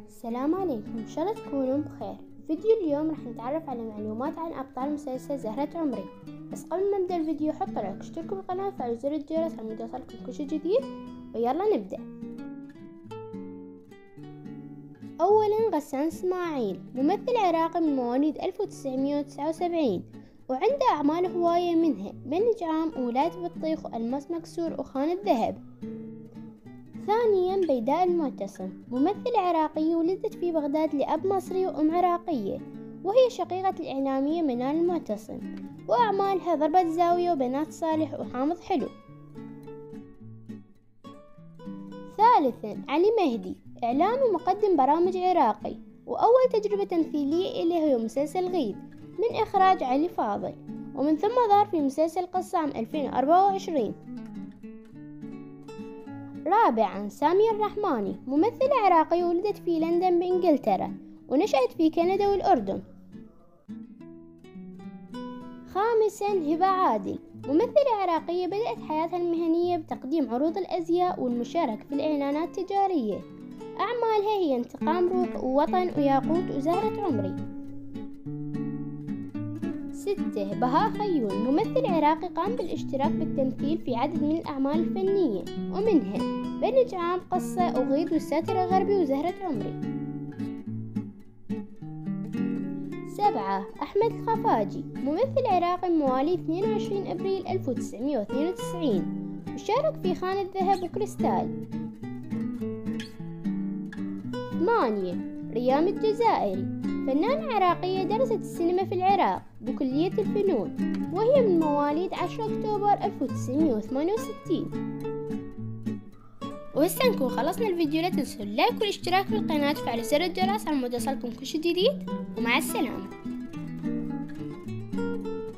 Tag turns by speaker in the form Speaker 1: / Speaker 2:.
Speaker 1: السلام عليكم، إن شاء الله تكونوا بخير. فيديو اليوم راح نتعرف على معلومات عن أبطال مسلسل زهرة عمري. بس قبل ما نبدأ الفيديو حطوا لايك، اشتركوا بالقناة وفعلوا زر الجرس عشان يوصلكم كل شي جديد. ويلا نبدأ. أولا غسان إسماعيل ممثل عراقي من مواليد 1979 وعنده أعمال هواية منها بنج عام وولاية بطيخ وألماس مكسور وخان الذهب. ثانيا بيداء المعتصم ممثلة عراقية ولدت في بغداد لأب مصري وأم عراقية، وهي شقيقة الإعلامية منال المعتصم، وأعمالها ضربة زاوية وبنات صالح وحامض حلو. ثالثا علي مهدي إعلامي ومقدم برامج عراقي، وأول تجربة تمثيلية إليه هو مسلسل غيد من إخراج علي فاضل، ومن ثم ظهر في مسلسل قصة 2024. رابعا سامية الرحماني ممثلة عراقية ولدت في لندن بإنجلترا ونشأت في كندا والأردن. خامسا هبة عادل ممثلة عراقية بدأت حياتها المهنية بتقديم عروض الأزياء والمشاركة في الإعلانات التجارية. أعمالها هي انتقام روح ووطن وياقوت وزهرة عمري. 6 بهاء خيون ممثل عراقي قام بالاشتراك بالتمثيل في عدد من الأعمال الفنية ومنها بنج عام، قصة، أغيد، والساتر الغربي، وزهرة عمري. 7 أحمد الخفاجي ممثل عراقي من مواليد 22 أبريل 1992 وشارك في خان الذهب وكريستال. 8 ريام الجزائري فنانة عراقية درست السينما في العراق بكلية الفنون، وهي من مواليد 10 أكتوبر 1968. وهسه نكون خلصنا الفيديو. لا تنسوا اللايك والاشتراك بالقناة وفعلوا زر الجرس عشان يوصلكم كل شي جديد، ومع السلامة.